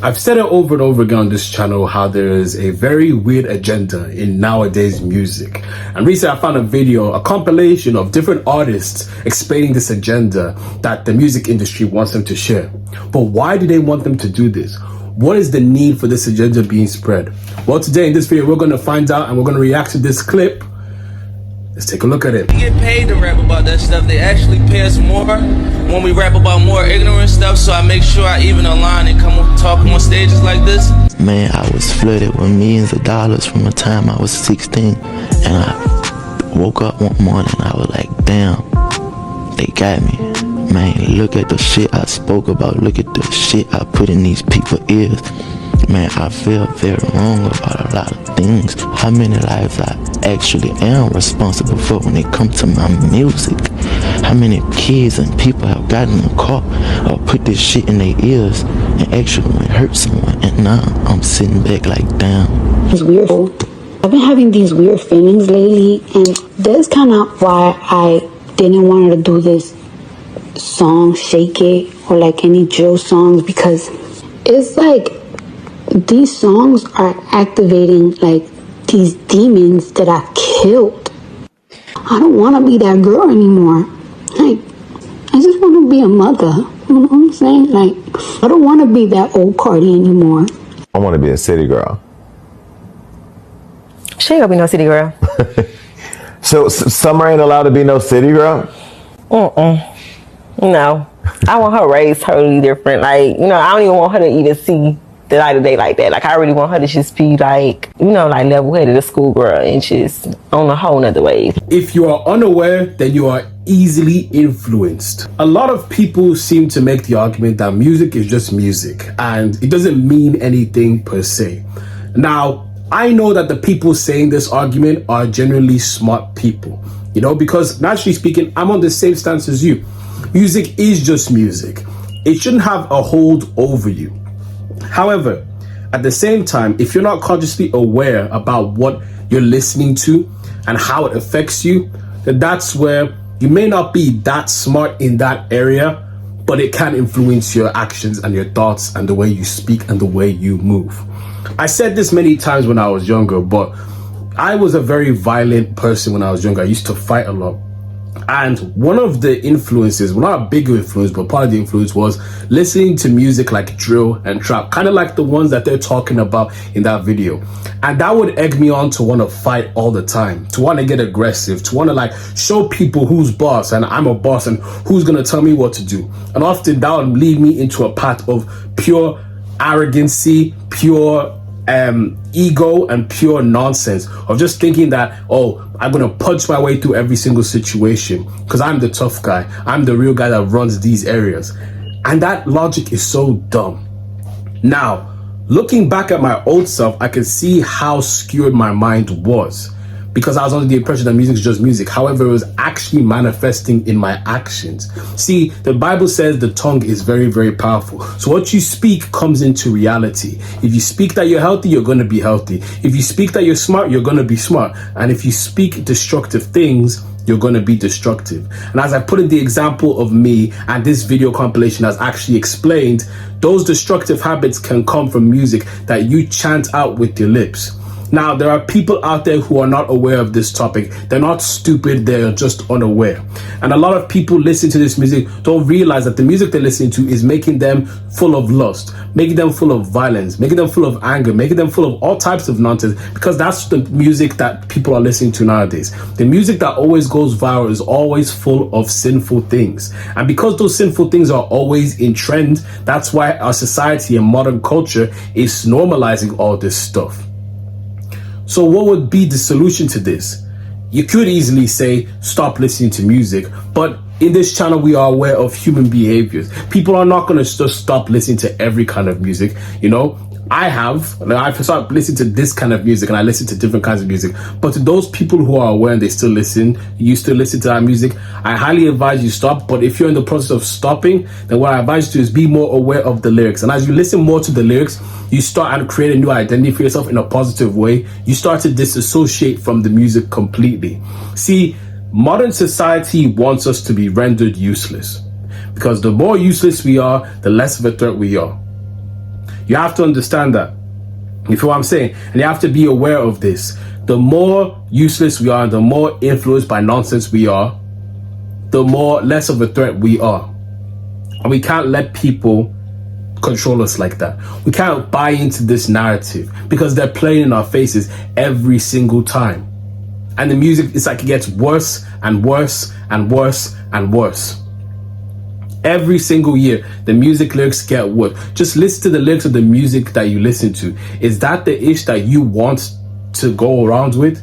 I've said it over and over again on this channel how there is a very weird agenda in nowadays music. And recently I found a video, a compilation of different artists explaining this agenda that the music industry wants them to share. But why do they want them to do this? What is the need for this agenda being spread? Well, today in this video, we're going to find out and we're going to react to this clip. Let's take a look at it. We get paid to rap about that stuff. They actually pay us more when we rap about more ignorant stuff. So I make sure I even a line and come talk on stages like this. Man, I was flooded with millions of dollars from the time I was 16. And I woke up one morning, I was like, damn, they got me. Man, look at the shit I spoke about. Look at the shit I put in these people's ears. Man, I feel very wrong about a lot of things. How many lives I actually am responsible for when it comes to my music. How many kids and people have gotten in a car or put this shit in their ears and actually hurt someone. And now I'm sitting back like, damn. It's weird. I've been having these weird feelings lately, and that's kind of why I didn't want to do this song, Shake It, or like any drill songs, because it's like these songs are activating like these demons that I've killed. I don't want to be that girl anymore. Like, I just want to be a mother. You know what I'm saying? Like, I don't want to be that old Cardi anymore. I want to be a city girl. She ain't gonna be no city girl. So Summer ain't allowed to be no city girl? No. I want her raised totally different. Like, you know, I don't even want her to even see the light of day like that. Like, I really want her to just be like, you know, like level-headed, a schoolgirl, and just on a whole nother wave. If you are unaware, then you are easily influenced. A lot of people seem to make the argument that music is just music and it doesn't mean anything per se. Now, I know that the people saying this argument are generally smart people, you know, because naturally speaking, I'm on the same stance as you. Music is just music. It shouldn't have a hold over you. However, at the same time, if you're not consciously aware about what you're listening to and how it affects you, then that's where you may not be that smart in that area, but it can influence your actions and your thoughts and the way you speak and the way you move. I said this many times when I was younger, but I was a very violent person when I was younger. I used to fight a lot. And one of the influences, well, not a bigger influence, but part of the influence was listening to music like drill and trap, kind of like the ones that they're talking about in that video. And that would egg me on to want to fight all the time, to want to get aggressive, to want to like show people who's boss and I'm a boss and who's going to tell me what to do. And often that would lead me into a path of pure arrogancy, pure ego and pure nonsense of just thinking that, oh, I'm gonna punch my way through every single situation because I'm the tough guy, I'm the real guy that runs these areas. And that logic is so dumb. Now, looking back at my old self, I can see how skewed my mind was, because I was under the impression that music is just music. However, it was actually manifesting in my actions. See, the Bible says the tongue is very, very powerful. So what you speak comes into reality. If you speak that you're healthy, you're going to be healthy. If you speak that you're smart, you're going to be smart. And if you speak destructive things, you're going to be destructive. And as I put in the example of me, and this video compilation has actually explained, those destructive habits can come from music that you chant out with your lips. Now, there are people out there who are not aware of this topic. They're not stupid, they're just unaware. And a lot of people listen to this music, don't realize that the music they're listening to is making them full of lust, making them full of violence, making them full of anger, making them full of all types of nonsense, because that's the music that people are listening to nowadays. The music that always goes viral is always full of sinful things. And because those sinful things are always in trend, that's why our society and modern culture is normalizing all this stuff. So what would be the solution to this? You could easily say, stop listening to music, but in this channel, we are aware of human behaviors. People are not going to just stop listening to every kind of music, you know? I've started listening to this kind of music and I listen to different kinds of music. But to those people who are aware and they still listen, you still listen to that music, I highly advise you stop. But if you're in the process of stopping, then what I advise you to do is be more aware of the lyrics. And as you listen more to the lyrics, you start and create a new identity for yourself in a positive way. You start to disassociate from the music completely. See, modern society wants us to be rendered useless, because the more useless we are, the less of a threat we are. You have to understand that. You feel what I'm saying? And you have to be aware of this. The more useless we are, the more influenced by nonsense we are, the less of a threat we are. And we can't let people control us like that. We can't buy into this narrative because they're playing in our faces every single time. And the music, it's like it gets worse and worse and worse and worse. Every single year, the music lyrics get worse. Just listen to the lyrics of the music that you listen to. Is that the ish that you want to go around with?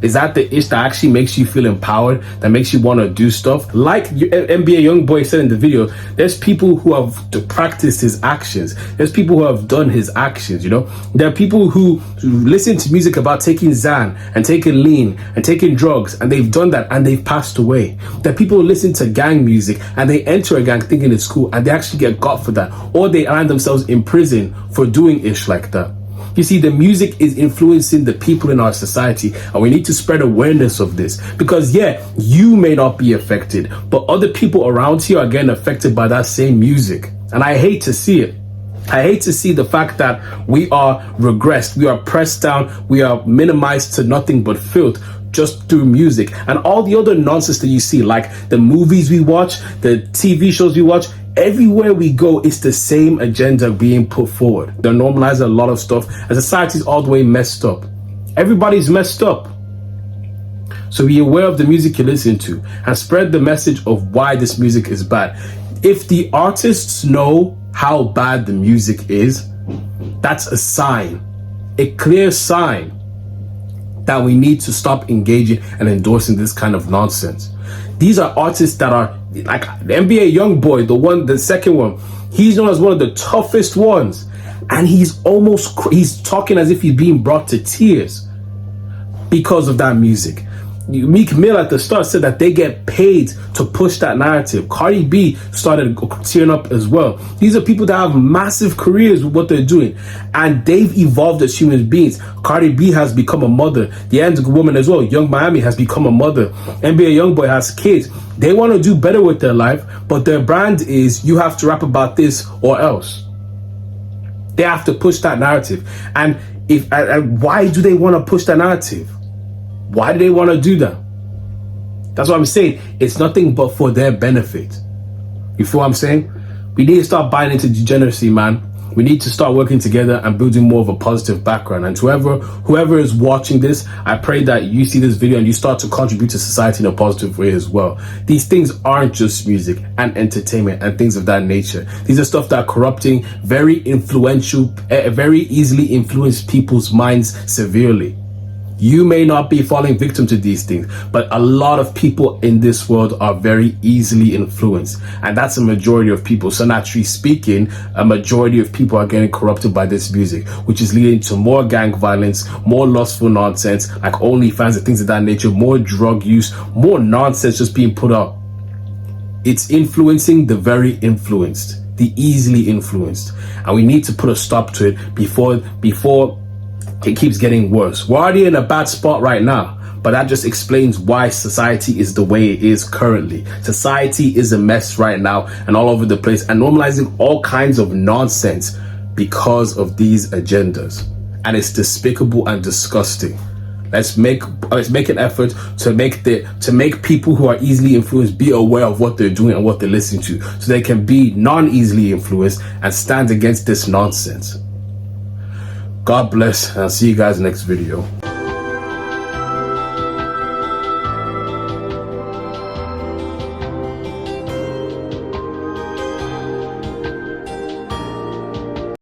Is that the ish that actually makes you feel empowered, that makes you want to do stuff? Like NBA Youngboy said in the video, there's people who have practiced his actions. There's people who have done his actions, you know? There are people who listen to music about taking Xan and taking lean and taking drugs, and they've done that and they've passed away. There are people who listen to gang music and they enter a gang thinking it's cool and they actually get got for that. Or they find themselves in prison for doing ish like that. You see, the music is influencing the people in our society, and we need to spread awareness of this because, yeah, you may not be affected, but other people around you are getting affected by that same music. And I hate to see it. I hate to see the fact that we are regressed, we are pressed down, we are minimized to nothing but filth just through music and all the other nonsense that you see, like the movies we watch, the TV shows we watch. Everywhere we go, it's the same agenda being put forward. They're normalizing a lot of stuff, and society's all the way messed up. Everybody's messed up. So be aware of the music you listen to and spread the message of why this music is bad. If the artists know how bad the music is, that's a sign, a clear sign that we need to stop engaging and endorsing this kind of nonsense. These are artists that are like the NBA Youngboy, the second one. He's known as one of the toughest ones, and he's talking as if he's being brought to tears because of that music. Meek Mill at the start said that they get paid to push that narrative. Cardi B started tearing up as well. These are people that have massive careers with what they're doing, and they've evolved as human beings. Cardi B has become a mother. The End Woman as well, Young Miami, has become a mother. NBA Youngboy has kids. They want to do better with their life, but their brand is you have to rap about this or else. They have to push that narrative. And why do they want to push that narrative? Why do they want to do that? That's what I'm saying. It's nothing but for their benefit. You feel what I'm saying? We need to start buying into degeneracy, man. We need to start working together and building more of a positive background. And whoever is watching this, I pray that you see this video and you start to contribute to society in a positive way as well. These things aren't just music and entertainment and things of that nature. These are stuff that are corrupting, very influential, very easily influence people's minds severely. You may not be falling victim to these things, but a lot of people in this world are very easily influenced. And that's a majority of people. So naturally speaking, a majority of people are getting corrupted by this music, which is leading to more gang violence, more lustful nonsense, like OnlyFans and things of that nature, more drug use, more nonsense just being put out. It's influencing the very influenced, the easily influenced. And we need to put a stop to it before it keeps getting worse. We're already in a bad spot right now, but that just explains why society is the way it is currently. Society is a mess right now and all over the place, and normalizing all kinds of nonsense because of these agendas. And it's despicable and disgusting. Let's make an effort to make people who are easily influenced be aware of what they're doing and what they're listening to, so they can be non-easily influenced and stand against this nonsense. God bless, and I'll see you guys next video.